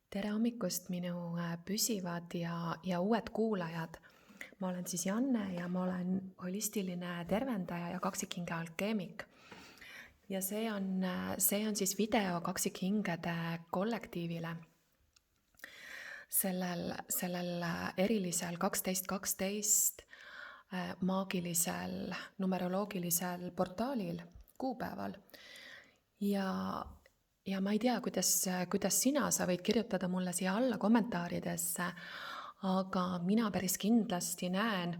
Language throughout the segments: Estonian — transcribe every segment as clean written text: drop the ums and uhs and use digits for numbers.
Tere hommikust, minu püsivad ja uued kuulajad. Ma olen siis Janne ja ma olen holistiline tervendaja ja kaksikhinge alkeemik. Ja see on siis video kaksikhingede kollektiivile. Sellel erilisel 12.12 maagilisel numeroloogilisel portaalil kuupäeval. Ja ma ei tea, kuidas sa võid kirjutada mulle siia alla kommentaaridesse, aga mina päris kindlasti näen,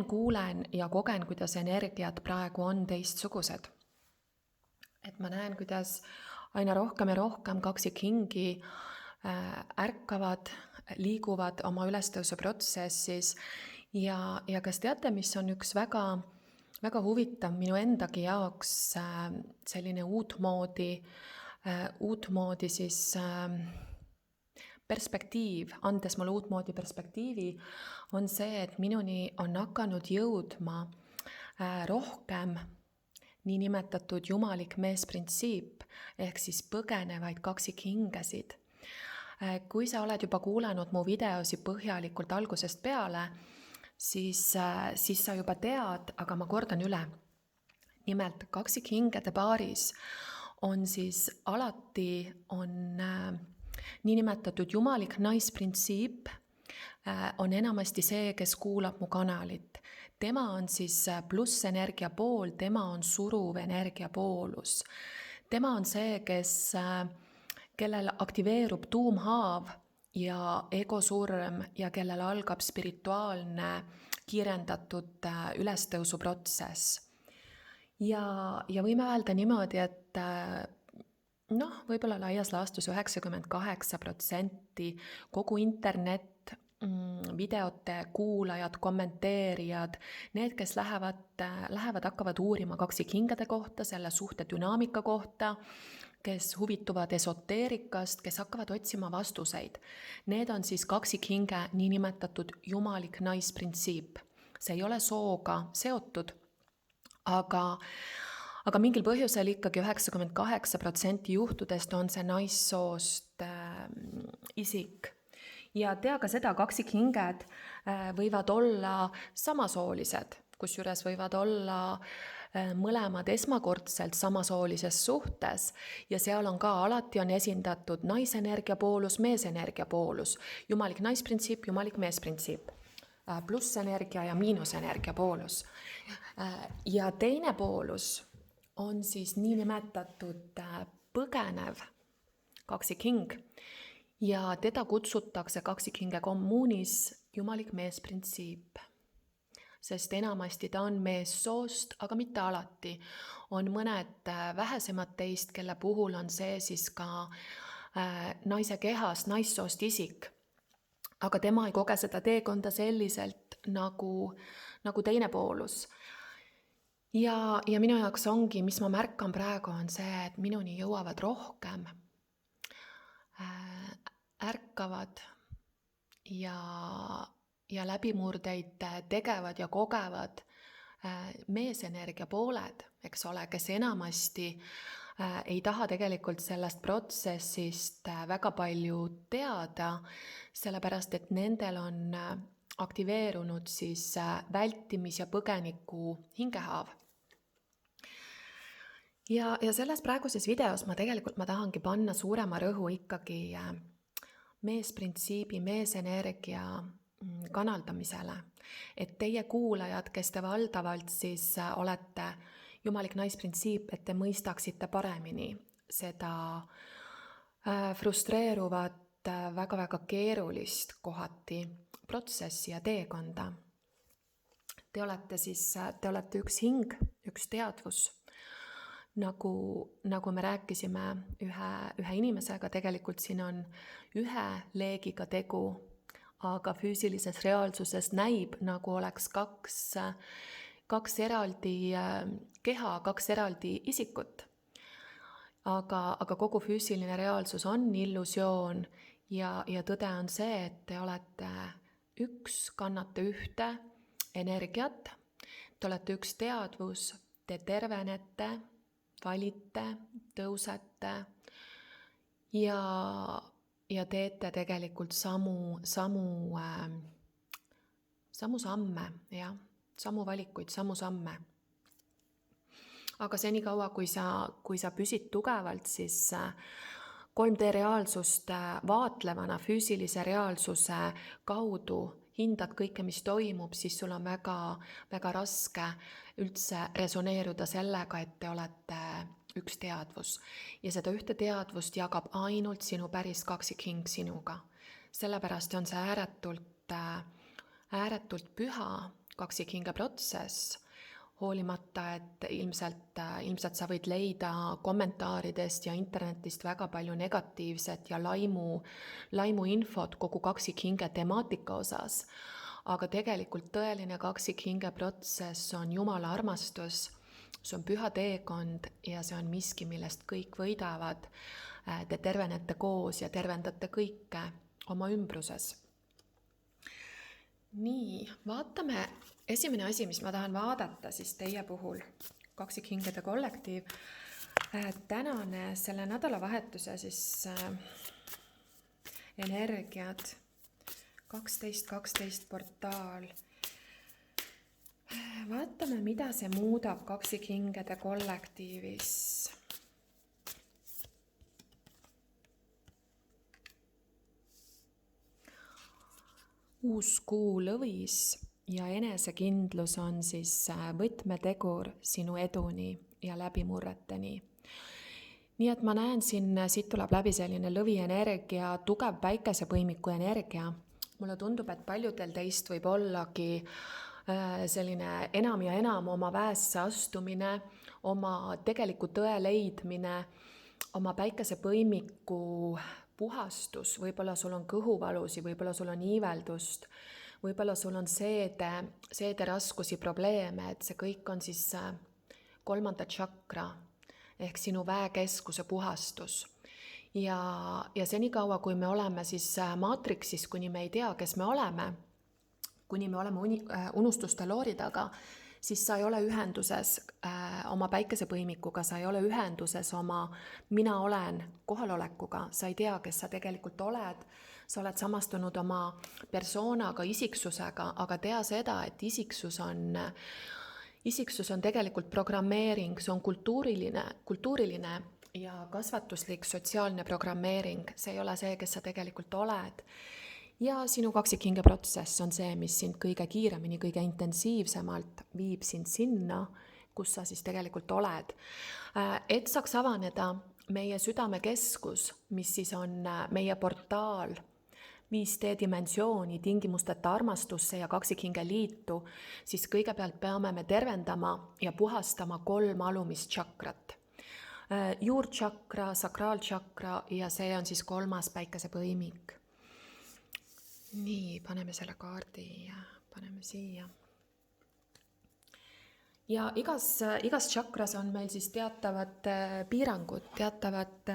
kuulen ja kogen, kuidas energiat praegu on teistsugused. Et ma näen, kuidas aina rohkem ja rohkem kaksikhingi ärkavad, liiguvad oma ülestõusu protsessis ja kas teate, mis on üks väga huvitav minu endagi jaoks selline uutmoodi siis perspektiiv, andes mulle uutmoodi perspektiivi, on see, et minuni on hakanud jõudma rohkem niinimetatud jumalik meesprintsiip ehk siis põgenevaid kaksikhingesid. Kui sa oled juba kuulanud mu videosi põhjalikult algusest peale, siis sa juba tead, aga ma kordan üle. Nimelt kaksikhingede paaris on siis alati niinimetatud jumalik naisprintsiip, on enamasti see, kes kuulab mu kanalit. Tema on siis plussenergia pool, tema on suruv energia poolus. Tema on see, kellel aktiveerub tuumhaav ja egosurm ja kellel algab spirituaalne kiirendatud ülestõusuprotsess. Ja võime öelda niimoodi, et võib-olla laias laastus 98% kogu internet, videote kuulajad, kommenteerijad, need, kes hakkavad uurima kaksikhingede kohta, selle suhte dünaamika kohta, kes huvituvad esoteerikast, kes hakkavad otsima vastuseid. Need on siis kaksikhinge niinimetatud jumalik naisprintsiip. See ei ole sooga seotud, aga mingil põhjusel ikkagi 98% juhtudest on see naissoost isik. Ja tea ka seda, kaksikhinged võivad olla samasoolised, kusjuures võivad olla mõlemad esmakordselt samasoolises suhtes ja seal on ka alati on esindatud naisenergia poolus, meesenergia poolus, jumalik naisprintsiip, jumalik meesprintsiip, plussenergia ja miinusenergia poolus. Ja teine poolus on siis niinimetatud põgenev kaksikhing ja teda kutsutakse kaksikhinge kommuunis jumalik meesprintsiip. Sest enamasti ta on meessoost, aga mitte alati. On mõned vähesemad teist, kelle puhul on see siis ka naise kehas naissoost isik. Aga tema ei koge seda teekonda selliselt nagu teine poolus. Ja minu jaoks ongi, mis ma märkan praegu, on see, et minuni jõuavad rohkem ärkavad ja läbimurdeid tegevad ja kogevad meesenergia pooled, eks ole, kes enamasti ei taha tegelikult sellest protsessist väga palju teada, sellepärast et nendel on aktiveerunud siis vältimis- ja põgeniku hingehaav. Ja selles praeguses videos ma tahangi panna suurema rõhu ikkagi meesprintsiibi, meesenergia kanaldamisele. Et teie kuulajad, kes te valdavalt siis olete jumalik naisprintsiip, et te mõistaksite paremini seda frustreeruvat, väga keerulist kohati protsessi ja teekonda. Te olete üks hing, üks teadvus. Nagu me rääkisime ühe inimesega, tegelikult siin on ühe leegiga tegu, aga füüsilises reaalsuses näib, nagu oleks kaks eraldi keha, kaks eraldi isikut. Aga kogu füüsiline reaalsus on illusioon ja tõde on see, et te olete üks, kannate ühte energiat, te olete üks teadvus, te tervenete, valite, tõusete ja ja teete tegelikult samu samme, jah, samu valikuid, samu samme. Aga senikaua, kui sa püsid tugevalt, siis 3D reaalsust vaatlevana füüsilise reaalsuse kaudu hindad kõike, mis toimub, siis sul on väga, väga raske üldse resoneeruda sellega, et te olete üks teadvus. Ja seda ühte teadvust jagab ainult sinu päris kaksikhing sinuga. Sellepärast on see ääretult püha kaksikhinge protsess, hoolimata, et ilmselt sa võid leida kommentaaridest ja internetist väga palju negatiivset ja laimu infot kogu kaksikhinge temaatika osas. Aga tegelikult tõeline kaksikhinge protsess on Jumala armastus, see on püha teekond ja see on miski, millest kõik võidavad. Te tervenete koos ja tervendate kõike oma ümbruses. Nii, vaatame. Esimene asi, mis ma tahan vaadata siis teie puhul, kaksikhingede kollektiiv, tänane selle nädalavahetuse siis energiad, 12 portaal. Vaatame, mida see muudab kaksikhingede kollektiivis. Uus kuu lõvis ja enesekindlus on siis võtmetegur sinu eduni ja läbimurreteni. Nii et ma näen siit tuleb läbi selline lõvienergia, tugev päikesepõimiku energia. Mulle tundub, et paljudel teist võib ollagi selline enam ja enam oma väesse astumine, oma tegeliku tõe leidmine, oma päikesepõimiku puhastus, võib-olla sul on kõhuvalusi, võib-olla sul on iiveldust, võib-olla sul on seede raskusi, probleeme, et see kõik on siis 3. tšakra ehk sinu väekeskuse puhastus. Ja senikaua, kui me oleme siis maatriksis, kuni me ei tea, kes me oleme, kuni me oleme unustuste loori taga, siis sa ei ole ühenduses oma päikesepõimikuga, sa ei ole ühenduses oma mina olen kohalolekuga, sa ei tea, kes sa tegelikult oled, sa oled samastunud oma persoonaga, isiksusega, aga tea seda, et isiksus on tegelikult programmeering, see on kultuuriline ja kasvatuslik sotsiaalne programmeering, see ei ole see, kes sa tegelikult oled. Ja sinu kaksikhinge protsess on see, mis sind kõige kiiremini, kõige intensiivsemalt viib sind sinna, kus sa siis tegelikult oled. Et saaks avaneda meie südamekeskus, mis siis on meie portaal 5D dimensiooni, tingimusteta armastusse ja kaksikhinge liitu, siis kõigepealt peame me tervendama ja puhastama 3 alumist tšakrat. Juurtšakra, sakraaltšakra ja see on siis 3. päikesepõimik. Nii, paneme selle kaardi ja paneme siia. Ja igas tšakras on meil siis teatavad piirangud, teatavad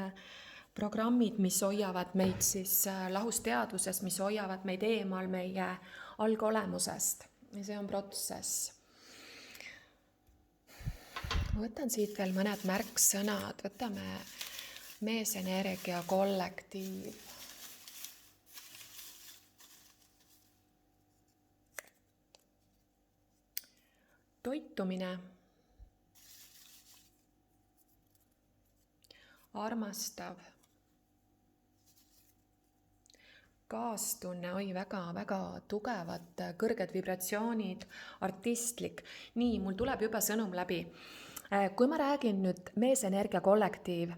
programmid, mis hoiavad meid siis lahus teadvuses, mis hoiavad meid eemal meie algolemusest. Ja see on protsess. Võtan siit veel mõned märksõnad. Võtame meesenergia kollektiiv. Toitumine, armastav, kaastunne, väga tugevad, kõrged vibratsioonid, artistlik. Nii, mul tuleb juba sõnum läbi. Kui ma räägin nüüd meesenergia kollektiiv,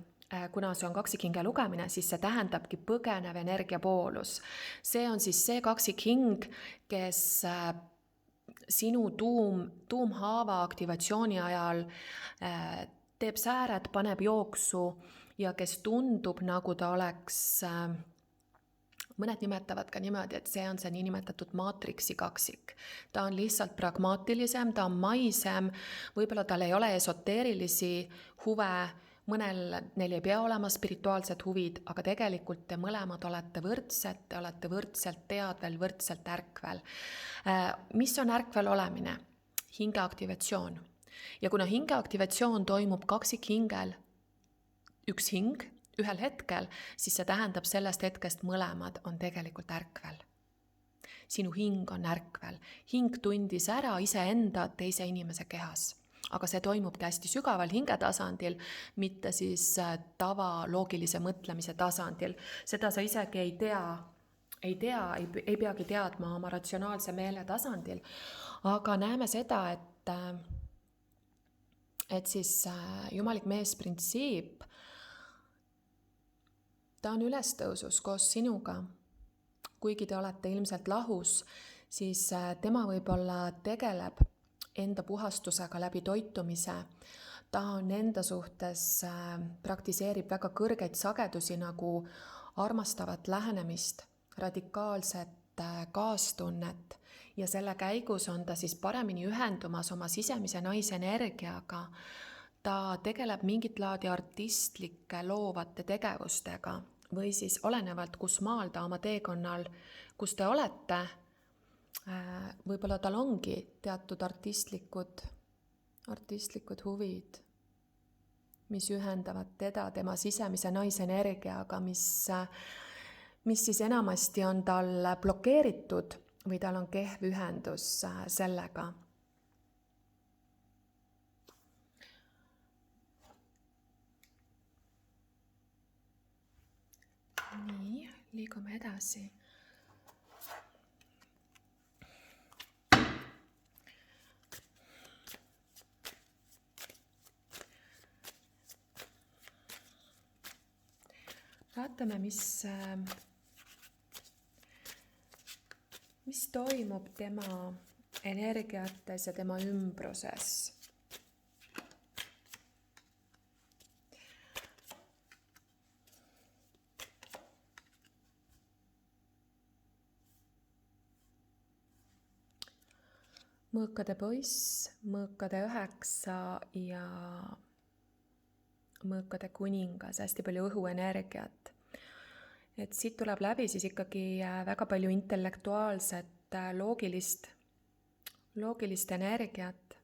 kuna see on kaksikhinge lugemine, siis see tähendabki põgenev energiapoolus. See on siis see kaksikhing, kes sinu tuumhaava aktivatsiooni ajal teeb sääred, paneb jooksu ja kes tundub, nagu ta oleks, mõned nimetavad ka niimoodi, et see on see niinimetatud maatriksi kaksik. Ta on lihtsalt pragmaatilisem, ta on maisem, võib-olla tal ei ole esoteerilisi huve, mõnel neil ei pea olema spirituaalsed huvid, aga tegelikult te mõlemad olete võrdsed, te olete võrdselt teadvel, võrdselt ärkvel. Mis on ärkvel olemine? Hingeaktivatsioon. Ja kuna hingeaktivatsioon toimub kaksikhingel, üks hing, ühel hetkel, siis see tähendab sellest hetkest mõlemad on tegelikult ärkvel. Sinu hing on ärkvel. Hing tundis ära iseenda teise inimese kehas. Aga see toimubki hästi sügaval hingetasandil, mitte siis tavaloogilise mõtlemise tasandil. Seda sa isegi ei ei peagi teadma oma ratsionaalse meele tasandil. Aga näeme seda, et siis jumalik meesprintsiip, ta on ülestõusus koos sinuga. Kuigi te olete ilmselt lahus, siis tema võib-olla tegeleb enda puhastusega läbi toitumise. Ta on enda suhtes, praktiseerib väga kõrgeid sagedusi nagu armastavat lähenemist, radikaalset kaastunnet ja selle käigus on ta siis paremini ühendumas oma sisemise naise energiaga. Ta tegeleb mingit laadi artistlike loovate tegevustega või siis olenevalt, kus maal ta oma teekonnal, kus te olete, võib-olla tal ongi teatud artistlikud huvid, mis ühendavad teda tema sisemise naise energiaga, mis siis enamasti on tal blokeeritud või tal on kehv ühendus sellega. Nii, liigume edasi. Vaatame, mis toimub tema energiates ja tema ümbruses. Mõõkade poiss, mõõkade 9 ja mõõkade kuningas, hästi palju õhuenergiat. Et siit tuleb läbi siis ikkagi väga palju intellektuaalset, loogilist energiat.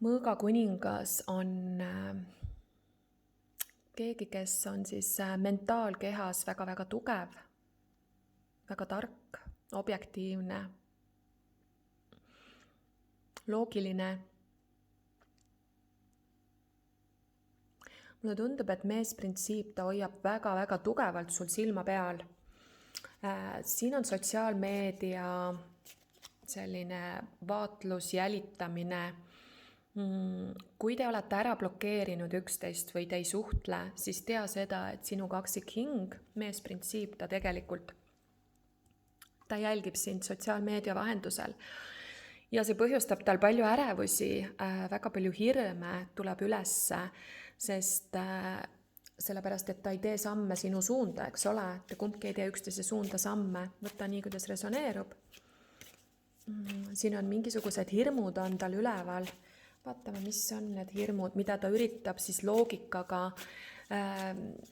Mõõga kuningas on keegi, kes on siis mentaalkehas väga-väga tugev, väga tark, objektiivne, loogiline. Mulle tundub, et meesprintsiip ta hoiab väga-väga tugevalt sul silma peal. Siin on sotsiaalmeedia selline vaatlus, jälitamine. Kui te olete ära blokeerinud üksteist või te ei suhtle, siis tea seda, et sinu kaksikhing, meesprintsiip, ta tegelikult ta jälgib sind sotsiaalmeedia vahendusel. Ja see põhjustab tal palju ärevusi, väga palju hirme tuleb ülesse, sest sellepärast, et ta ei tee samme sinu suunda, eks ole, te kumbki ei tee üksteise suunda samme, võta nii, kuidas resoneerub. Siin on mingisugused hirmud on tal üleval, vaatame, mis on need hirmud, mida ta üritab siis loogikaga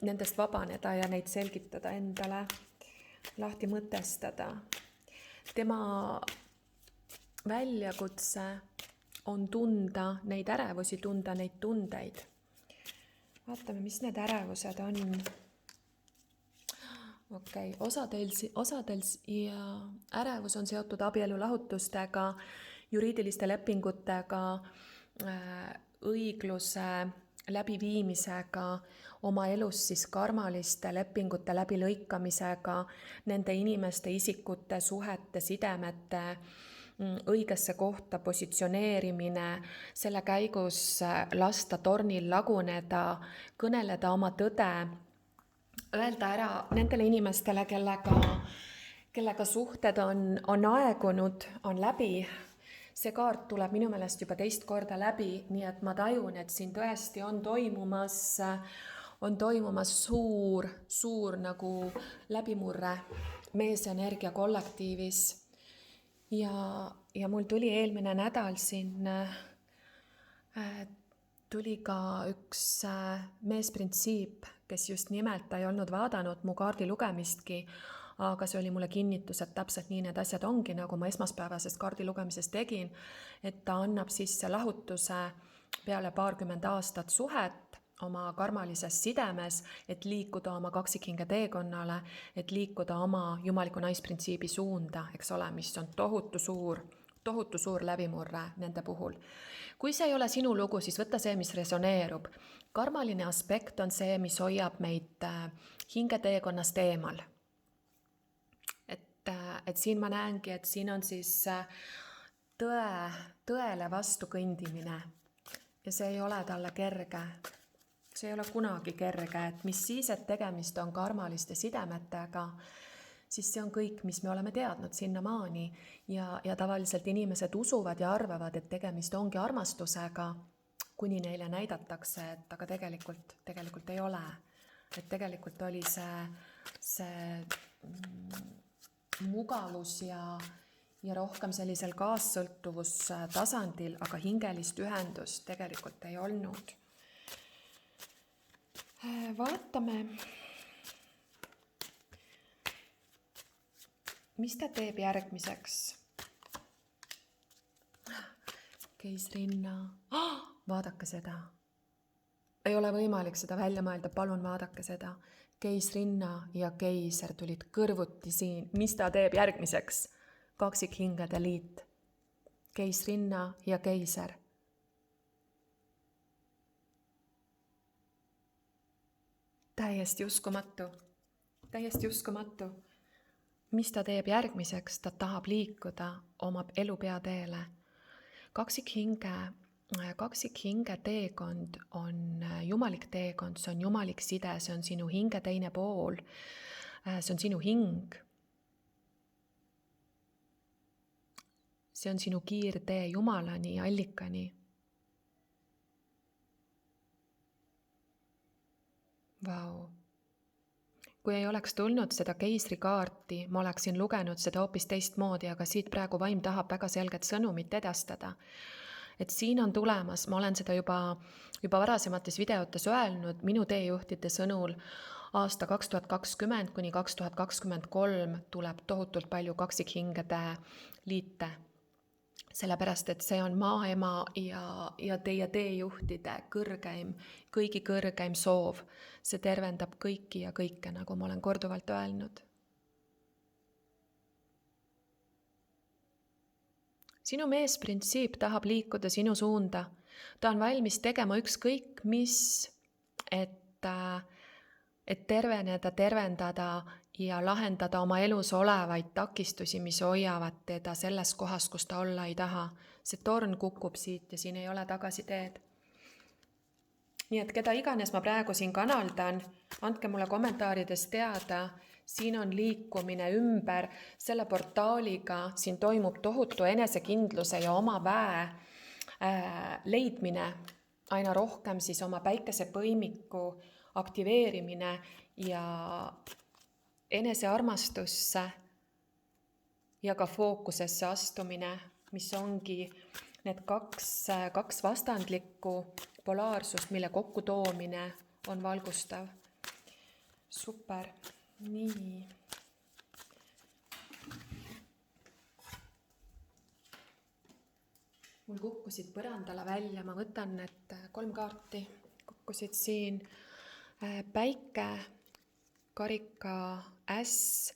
nendest vabaneda ja neid selgitada endale, lahti mõtestada. Tema väljakutse on tunda neid ärevusi, tunda neid tundeid. Vaatame, mis need ärevused on. Okei, osadel ja ärevus on seotud abielulahutustega, juriidiliste lepingutega, õigluse läbiviimisega, oma elus siis karmaliste lepingute läbilõikamisega, nende inimeste, isikute, suhete, sidemete, õigesse kohta positsioneerimine, selle käigus lasta tornil laguneda, kõneleda oma tõde, öelda ära nendele inimestele, kellega suhted on aegunud, on läbi. See kaart tuleb minu meelest juba teist korda läbi, nii et ma tajun, et siin tõesti on toimumas suur nagu läbimurre meesenergia kollektiivis. Ja mul tuli eelmine nädal siin, tuli ka üks meesprintsiip, kes just nimelt ei olnud vaadanud mu kaardi lugemistki, aga see oli mulle kinnitus, et täpselt nii need asjad ongi, nagu ma esmaspäevasest kaardi lugemisest tegin, et ta annab sisse lahutuse peale 20 aastat suhet oma karmalises sidemes, et liikuda oma kaksikhinge teekonnale, et liikuda oma jumaliku naisprintsiibi suunda, eks ole, mis on tohutu suur läbimurre nende puhul. Kui see ei ole sinu lugu, siis võta see, mis resoneerub. Karmaline aspekt on see, mis hoiab meid hingeteekonnast eemal. Et siin ma näengi, et siin on siis tõele vastu kõndimine ja see ei ole talle kerge. See ei ole kunagi kerge, et mis siis, et tegemist on karmaliste sidemetega, siis see on kõik, mis me oleme teadnud sinnamaani ja tavaliselt inimesed usuvad ja arvavad, et tegemist ongi armastusega, kuni neile näidatakse, et aga tegelikult ei ole. Et tegelikult oli see mugavus ja rohkem sellisel kaassõltuvustasandil, aga hingelist ühendust tegelikult ei olnud. Vaatame, mis ta teeb järgmiseks. Keisrinna. Vaadake seda. Ei ole võimalik seda välja mõelda, palun vaadake seda. Keisrinna ja keiser tulid kõrvuti siin. Mis ta teeb järgmiseks? Kaksikhingede liit. Keisrinna ja keiser. Täiesti uskumatu. Mis ta teeb järgmiseks? Ta tahab liikuda oma elu peateele. Kaksikhinge teekond on jumalik teekond, see on jumalik side, see on sinu hinge teine pool, see on sinu hing. See on sinu kiirtee Jumalani, allikani. Vau. Kui ei oleks tulnud seda keisrikaarti, ma oleksin lugenud seda hoopis teistmoodi, aga siit praegu vaim tahab väga selget sõnumit edastada. Et siin on tulemas, ma olen seda juba varasemates videotes öelnud, minu teejuhtide sõnul aasta 2020 kuni 2023 tuleb tohutult palju kaksikhingede liite. Sellepärast, et see on maaema ja teie teejuhtide kõigi kõrgeim soov. See tervendab kõiki ja kõike, nagu ma olen korduvalt öelnud. Sinu meesprintsiip tahab liikuda sinu suunda. Ta on valmis tegema ükskõik mis, et tervendada ja lahendada oma elus olevaid takistusi, mis hoiavad teda selles kohas, kus ta olla ei taha. See torn kukub siit ja siin ei ole tagasiteed. Nii et keda iganes ma praegu siin kanaldan, andke mulle kommentaarides teada. Siin on liikumine ümber selle portaaliga, siin toimub tohutu enesekindluse ja oma väe leidmine, aina rohkem siis oma päikesepõimiku aktiveerimine ja enesearmastusse ja ka fookusesse astumine, mis ongi need kaks vastandlikku polaarsust, mille kokkutoomine on valgustav. Super. Nii. Mul kukkusid põrandale välja, ma võtan need 3 kaarti, kukkusid siin päike, karika, äss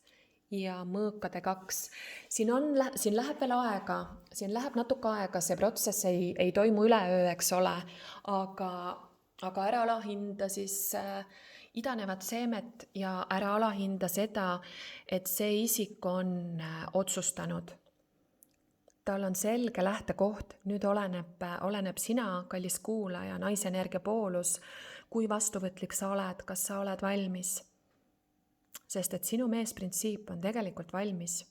ja mõõkade 2. Siin läheb veel aega, siin läheb natuke aega, see protsess ei toimu üleöö, eks ole, aga ära alahinda siis idanevat seemet ja ära alahinda seda, et see isik on otsustanud. Tal on selge lähtekoht, nüüd oleneb sina, kallis kuulaja, naisenergia poolus, kui vastuvõtlik sa oled, kas sa oled valmis. Sest et sinu meesprintsiip on tegelikult valmis.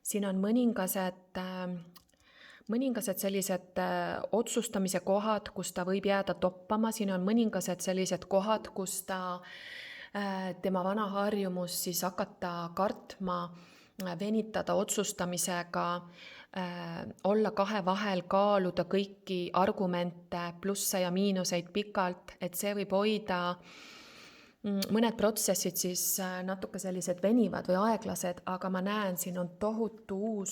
Siin on mõningased sellised otsustamise kohad, kus ta võib jääda toppama, siin on mõningased sellised kohad, kus tema vana harjumus siis hakata kartma, venitada otsustamisega, olla 2 vahel, kaaluda kõiki argumente, plusse ja miinuseid pikalt, et see võib hoida mõned protsessid siis natuke sellised venivad või aeglased, aga ma näen, siin on tohutu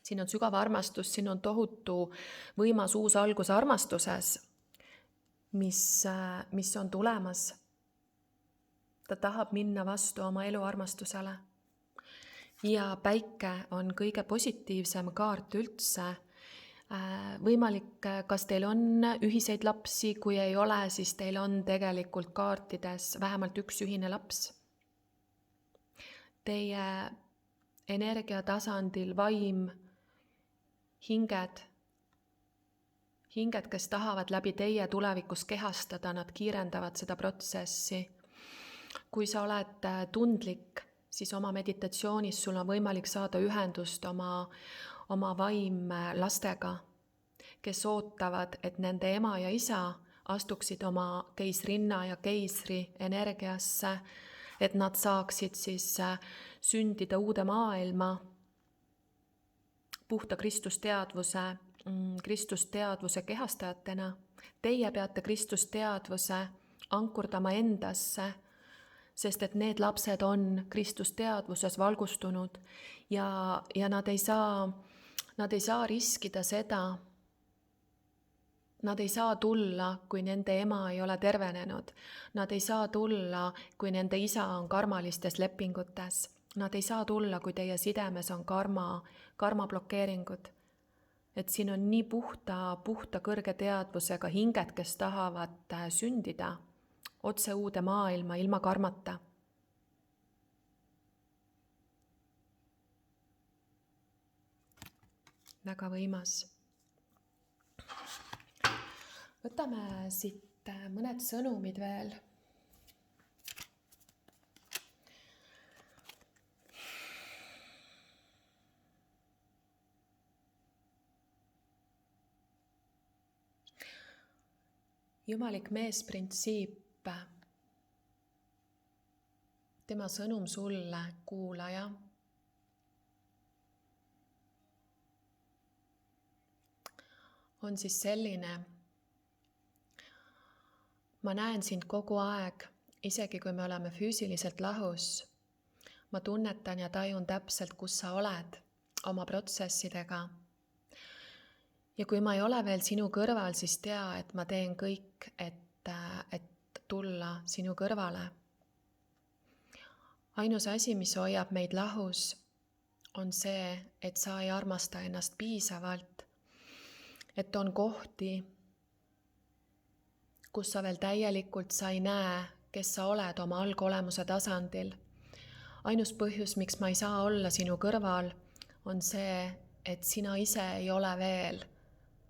siin on sügav armastus, siin on tohutu võimas uus algus armastuses. mis on tulemas. Ta tahab minna vastu oma eluarmastusele. Ja päike on kõige positiivsem kaart üldse. Võimalik, kas teil on ühiseid lapsi, kui ei ole, siis teil on tegelikult kaartides vähemalt üks ühine laps. Teie energiatasandil vaim, hinged, kes tahavad läbi teie tulevikus kehastada, nad kiirendavad seda protsessi. Kui sa oled tundlik, siis oma meditatsioonis sul on võimalik saada ühendust oma vaimlastega, kes ootavad, et nende ema ja isa astuksid oma keisrinna ja keisri energiasse, et nad saaksid siis sündida uude maailma puhta Kristusteadvuse kehastajatena. Teie peate Kristusteadvuse ankurdama endasse, sest et need lapsed on Kristusteadvuses valgustunud ja nad ei saa riskida seda, nad ei saa tulla, kui nende ema ei ole tervenenud. Nad ei saa tulla, kui nende isa on karmalistes lepingutes. Nad ei saa tulla, kui teie sidemes on karma blokeeringud. Et siin on nii puhta kõrge teadvusega hinged, kes tahavad sündida otse uude maailma ilma karmata. Väga võimas. Võtame siit mõned sõnumid veel. Jumalik meesprintsiip. Tema sõnum sulle, kuulaja. On siis selline. Ma näen sind kogu aeg, isegi kui me oleme füüsiliselt lahus. Ma tunnetan ja tajun täpselt, kus sa oled oma protsessidega. Ja kui ma ei ole veel sinu kõrval, siis tea, et ma teen kõik, et tulla sinu kõrvale. Ainus asi, mis hoiab meid lahus, on see, et sa ei armasta ennast piisavalt, et on kohti, kus sa veel täielikult sa ei näe, kes sa oled oma algolemuse tasandil. Ainus põhjus, miks ma ei saa olla sinu kõrval, on see, et sina ise ei ole veel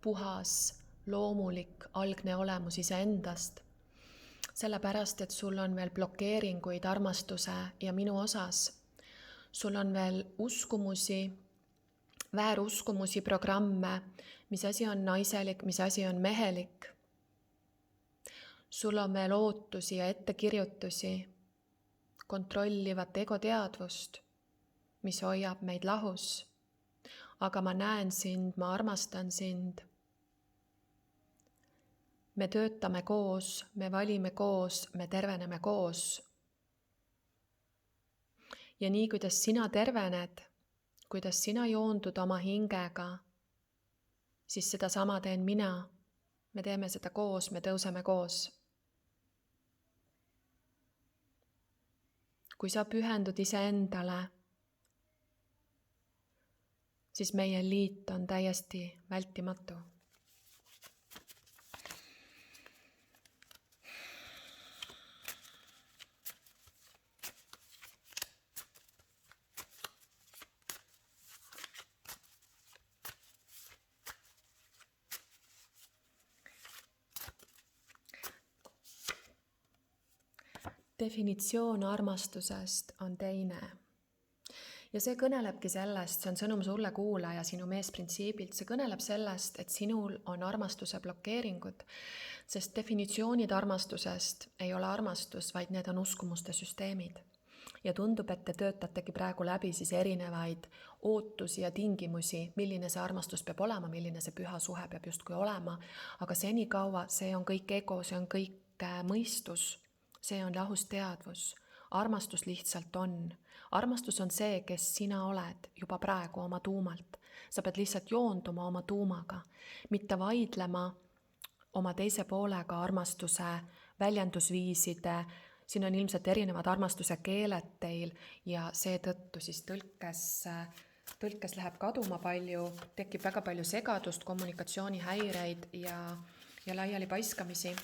puhas, loomulik, algne olemus iseendast. Sellepärast, et sul on veel blokeeringuid armastuse ja minu osas. Sul on veel uskumusi, vääruskumusi, programme, mis asi on naiselik, mis asi on mehelik. Sul on veel ootusi ja ettekirjutusi, kontrollivat egoteadvust, mis hoiab meid lahus. Aga ma näen sind, ma armastan sind. Me töötame koos, me valime koos, me terveneme koos. Ja nii, kuidas sina tervened, kuidas sina joondud oma hingega, siis seda sama teen mina. Me teeme seda koos, me tõuseme koos. Kui sa pühendud iseendale, siis meie liit on täiesti vältimatu. Definitsioon armastusest on teine. Ja see kõnelebki sellest, see on sõnum sulle kuulaja sinu meesprintsiibilt, see kõneleb sellest, et sinul on armastuse blokeeringud, sest definitsioonid armastusest ei ole armastus, vaid need on uskumuste süsteemid. Ja tundub, et te töötategi praegu läbi siis erinevaid ootusi ja tingimusi, milline see armastus peab olema, milline see püha suhe peab justkui olema, aga senikaua see on kõik ego, see on kõik mõistus. See on lahus teadvus. Armastus lihtsalt on. Armastus on see, kes sina oled juba praegu oma tuumalt. Sa pead lihtsalt joonduma oma tuumaga, mitte vaidlema oma teise poolega armastuse väljendusviiside, siin on ilmselt erinevad armastuse keeled teil ja seetõttu siis tõlkes läheb kaduma palju, tekib väga palju segadust, kommunikatsioonihäireid ja laiali paiskamisi.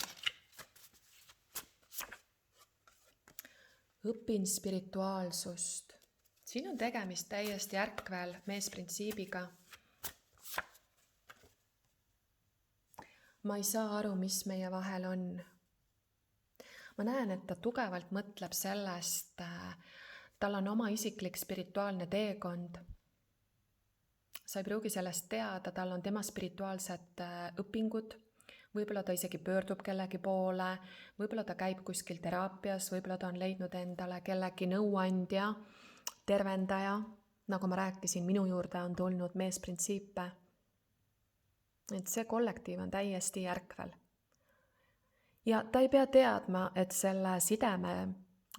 Õpin spirituaalsust. Siin on tegemist täiesti ärkvel meesprintsiibiga. Ma ei saa aru, mis meie vahel on. Ma näen, et ta tugevalt mõtleb sellest, tal on oma isiklik spirituaalne teekond. Sa ei pruugi sellest teada, tal on tema spirituaalsed õpingud. Võib-olla ta isegi pöördub kellegi poole, võib-olla ta käib kuskil teraapias, võib-olla ta on leidnud endale kellegi nõuandja, tervendaja. Nagu ma rääkisin, minu juurde on tulnud meesprintsiipe. Et see kollektiiv on täiesti järkvel. Ja ta ei pea teadma, et selle sideme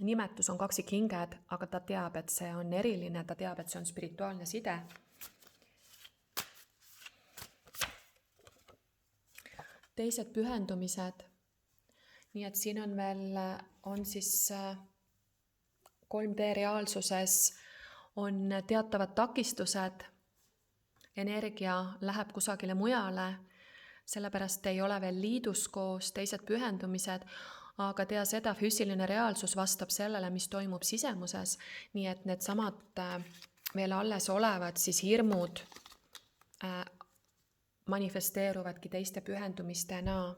nimetus on kaksikhinged, aga ta teab, et see on eriline, ta teab, et see on spirituaalne side. Teised pühendumised, nii et siin on veel, on siis 3D reaalsuses, on teatavad takistused, energia läheb kusagile mujale, sellepärast ei ole veel liidus koos teised pühendumised, aga tea seda, füüsiline reaalsus vastab sellele, mis toimub sisemuses, nii et need samad veel alles olevad siis hirmud manifesteeruvadki teiste pühendumistena.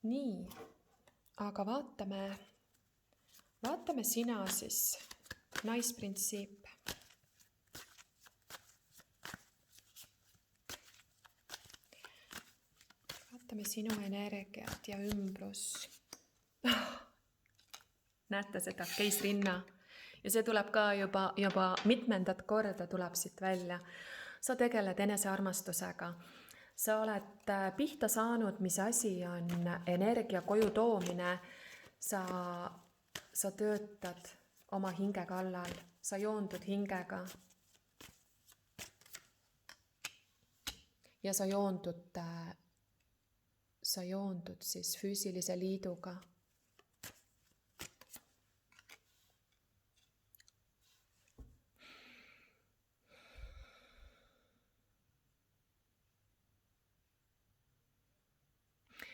Nii, aga vaatame sina siis, naisprintsiip. Vaatame sinu energiat ja ümbrus. Näete seda, keisrinna. Ja see tuleb ka juba mitmendat korda tuleb siit välja. Sa tegeled enesearmastusega. Sa oled pihta saanud, mis asi on energia koju toomine. Sa töötad oma hinge kallal. Sa joondud hingega. Ja sa joondud siis füüsilise liiduga.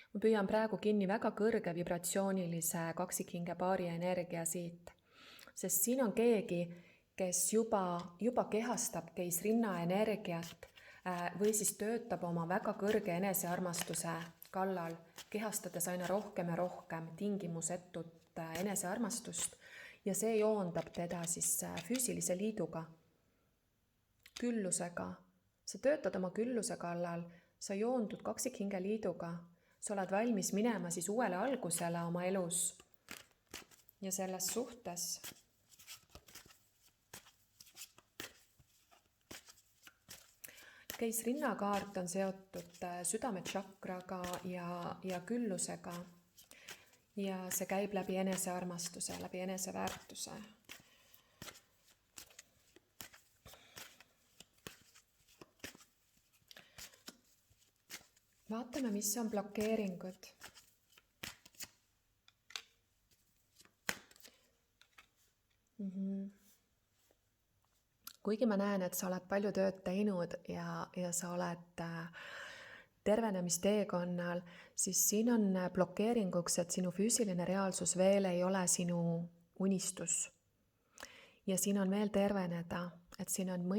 Ma püüan praegu kinni väga kõrge vibratsioonilise kaksikhinge paari energia siit, sest siin on keegi, kes juba kehastab keisrinna energiat või siis töötab oma väga kõrge enesearmastuse kallal, kehastades aina rohkem ja rohkem tingimusetut enesearmastust ja see joondab teda siis füüsilise liiduga, küllusega. Sa töötad oma külluse kallal, sa joondud kaksikhinge liiduga. Sa oled valmis minema siis uuele algusele oma elus ja selles suhtes. Keisrinna kaart on seotud südametšakraga ja küllusega ja see käib läbi enesearmastuse, läbi eneseväärtuse. Vaatame, mis on blokeeringud. Kuigi ma näen, et sa oled palju tööd teinud ja sa oled tervenemisteekonnal, siis siin on blokeeringuks, et sinu füüsiline reaalsus veel ei ole sinu unistus. Ja siin on veel terveneda, et siin on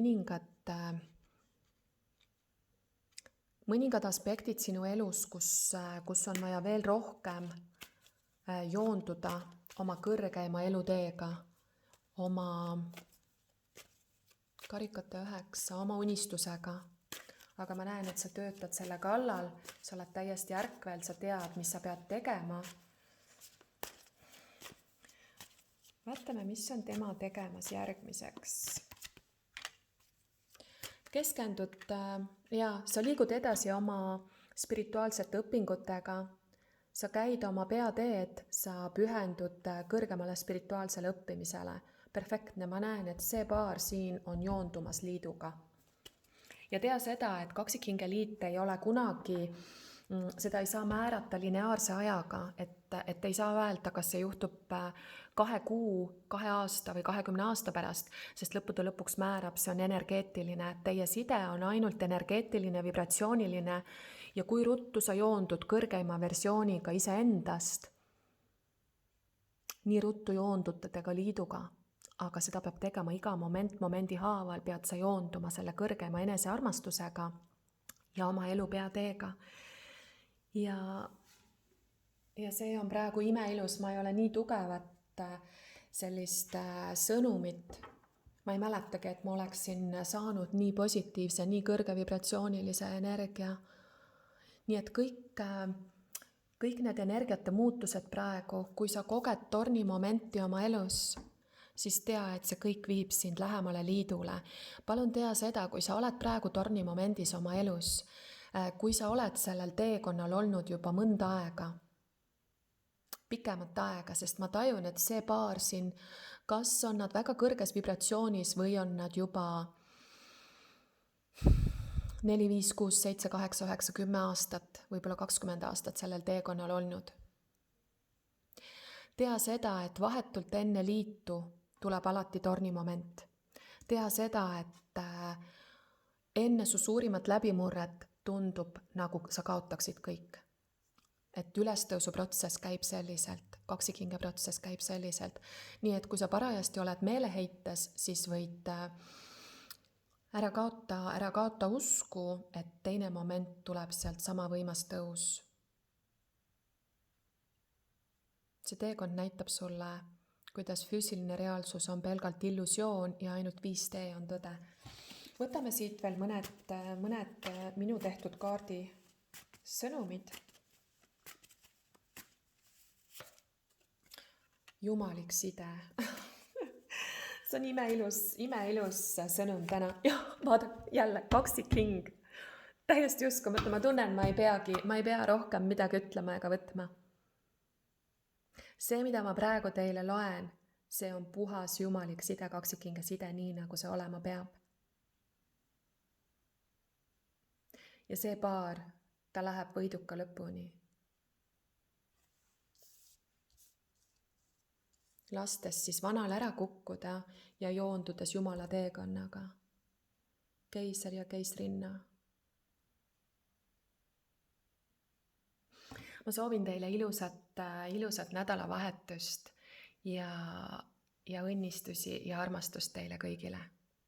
mõningad aspektid sinu elus, kus on vaja veel rohkem joonduda oma kõrgeima eluteega, oma karikate 9, oma unistusega. Aga ma näen, et sa töötad selle kallal, sa oled täiesti ärkvel, sa tead, mis sa pead tegema. Vaatame, mis on tema tegemas järgmiseks. Keskendud ja sa liigud edasi oma spirituaalsete õpingutega, sa käid oma peateed, sa pühendud kõrgemale spirituaalsele õppimisele. Perfektne, ma näen, et see paar siin on joondumas liiduga. ja tea seda, et kaksikhingeliit ei ole kunagi, seda ei saa määrata lineaarse ajaga, et ei saa öelda, kas see juhtub 2 kuu, 2 aasta või 20 aasta pärast, sest lõppude lõpuks määrab, see on energeetiline. Teie side on ainult energeetiline, vibratsiooniline ja kui ruttu sa joondud kõrgeima versiooniga iseendast, nii ruttu joondute te ka liiduga, aga seda peab tegema iga momendi haaval, pead sa joonduma selle kõrgema enesearmastusega ja oma elu peateega. Ja see on praegu imeilus, ma ei ole nii tugevat sellist sõnumit, ma ei mäletagi, et ma oleksin saanud nii positiivse, nii kõrge vibratsioonilise energia. Nii et kõik need energiate muutused praegu, kui sa koged tornimomenti oma elus, siis tea, et see kõik viib sind lähemale liidule. Palun tea seda, kui sa oled praegu tornimomendis oma elus, kui sa oled sellel teekonnal olnud juba mõnda aega, pikemat aega, sest ma tajun, et see paar siin, kas on nad väga kõrges vibratsioonis või on nad juba 4, 5, 6, 7, 8, 9, 10 aastat, võib-olla 20 aastat sellel teekonnal olnud. Tea seda, et vahetult enne liitu tuleb alati tornimoment. Tea seda, et enne su suurimat läbimurret tundub, nagu sa kaotaksid kõik. Et ülestõusuprotsess käib selliselt, kaksikhinge protsess käib selliselt. Nii et kui sa parajasti oled meeleheites, siis võid ära kaota usku, et teine moment tuleb sealt sama võimas tõus. See teekond näitab sulle, kuidas füüsiline reaalsus on pelgalt illusioon ja ainult 5D on tõde. Võtame siit veel mõned minu tehtud kaardi sõnumid. Jumalik side. See on imeilus sõnum täna. Ja vaada jälle, kaksikhing. Täiesti uskumatu, ma tunnen, ma ei pea rohkem midagi ütlema ega võtma. See, mida ma praegu teile loen, see on puhas jumalik side, kaksikhinge side, nii nagu see olema peab. Ja see paar, ta läheb võiduka lõpuni. Lastes siis vanal ära kukkuda ja joondudes Jumala teekonnaga. Keiser ja keisrinna. Ma soovin teile ilusat nädalavahetust ja õnnistusi ja armastust teile kõigile.